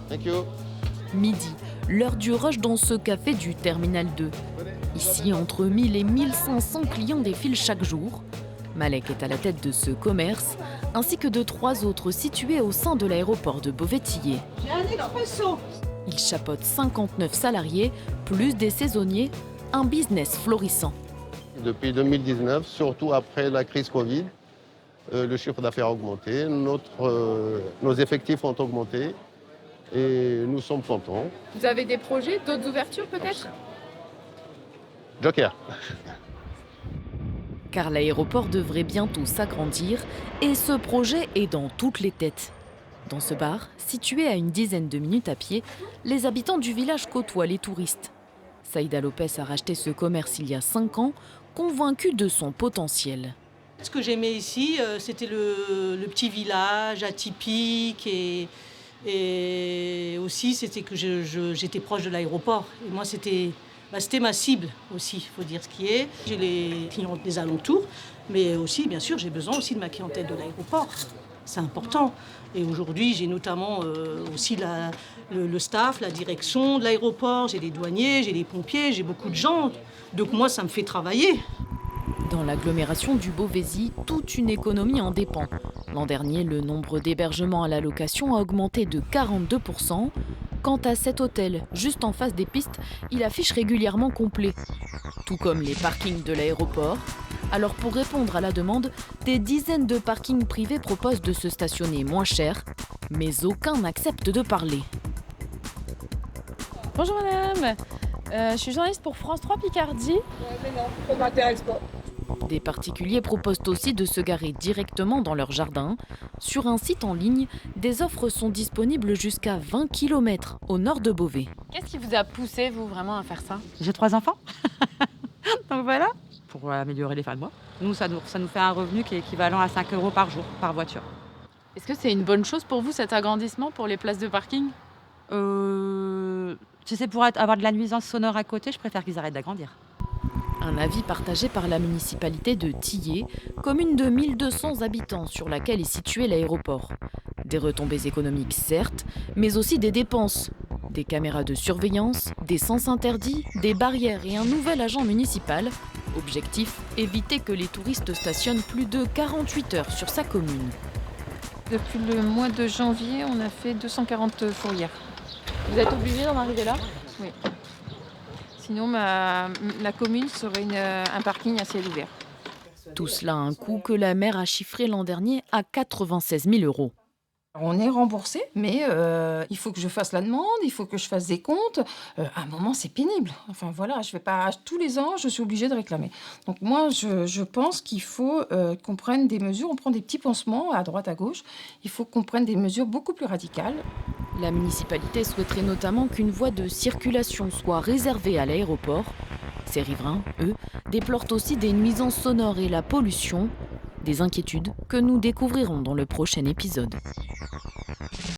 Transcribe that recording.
Thank you. Midi, l'heure du rush dans ce café du Terminal 2. Ici, entre 1000 et 1500 clients défilent chaque jour. Malek est à la tête de ce commerce, ainsi que de 3 autres situés au sein de l'aéroport de Beauvais-Tillé. J'ai un expresso. Il chapeaute 59 salariés, plus des saisonniers, un business florissant. Depuis 2019, surtout après la crise Covid, le chiffre d'affaires a augmenté, nos effectifs ont augmenté et nous sommes contents. Vous avez des projets, d'autres ouvertures peut-être ? Joker. Car l'aéroport devrait bientôt s'agrandir et ce projet est dans toutes les têtes. Dans ce bar, situé à une dizaine de minutes à pied, les habitants du village côtoient les touristes. Saïda Lopez a racheté ce commerce il y a 5 ans, convaincue de son potentiel. Ce que j'aimais ici, c'était le petit village atypique et aussi c'était que j'étais proche de l'aéroport. Et moi, c'était ma cible aussi, il faut dire ce qui est. J'ai les clients des alentours, mais aussi, bien sûr, j'ai besoin aussi de ma clientèle de l'aéroport. C'est important. Et aujourd'hui, j'ai notamment aussi le staff, la direction de l'aéroport, j'ai les douaniers, j'ai les pompiers, j'ai beaucoup de gens. Donc moi, ça me fait travailler. Dans l'agglomération du Beauvaisis, toute une économie en dépend. L'an dernier, le nombre d'hébergements à la location a augmenté de 42%. Quant à cet hôtel, juste en face des pistes, il affiche régulièrement complet. Tout comme les parkings de l'aéroport. Alors pour répondre à la demande, des dizaines de parkings privés proposent de se stationner moins cher, mais aucun n'accepte de parler. Bonjour madame, je suis journaliste pour France 3 Picardie. Mais non, ça ne m'intéresse pas. Des particuliers proposent aussi de se garer directement dans leur jardin. Sur un site en ligne, des offres sont disponibles jusqu'à 20 km au nord de Beauvais. Qu'est-ce qui vous a poussé, vous, vraiment à faire ça ? J'ai 3 enfants. Donc voilà, pour améliorer les fins de mois. Nous, ça nous fait un revenu qui est équivalent à 5 € par jour, par voiture. Est-ce que c'est une bonne chose pour vous, cet agrandissement, pour les places de parking ? Si c'est pour avoir de la nuisance sonore à côté, je préfère qu'ils arrêtent d'agrandir. Un avis partagé par la municipalité de Tillé, commune de 1200 habitants sur laquelle est situé l'aéroport. Des retombées économiques certes, mais aussi des dépenses. Des caméras de surveillance, des sens interdits, des barrières et un nouvel agent municipal. Objectif, éviter que les touristes stationnent plus de 48 heures sur sa commune. Depuis le mois de janvier, on a fait 240 fourrières. Vous êtes obligé d'en arriver là ? Oui. Sinon, la commune serait un parking à ciel ouvert. Tout cela a un coût que la maire a chiffré l'an dernier à 96 000 €. On est remboursé, mais il faut que je fasse la demande, il faut que je fasse des comptes. À un moment, c'est pénible. Enfin voilà, je vais pas tous les ans, je suis obligée de réclamer. Donc moi, je pense qu'il faut qu'on prenne des mesures. On prend des petits pansements à droite, à gauche. Il faut qu'on prenne des mesures beaucoup plus radicales. La municipalité souhaiterait notamment qu'une voie de circulation soit réservée à l'aéroport. Ces riverains, eux, déplorent aussi des nuisances sonores et la pollution. Des inquiétudes que nous découvrirons dans le prochain épisode.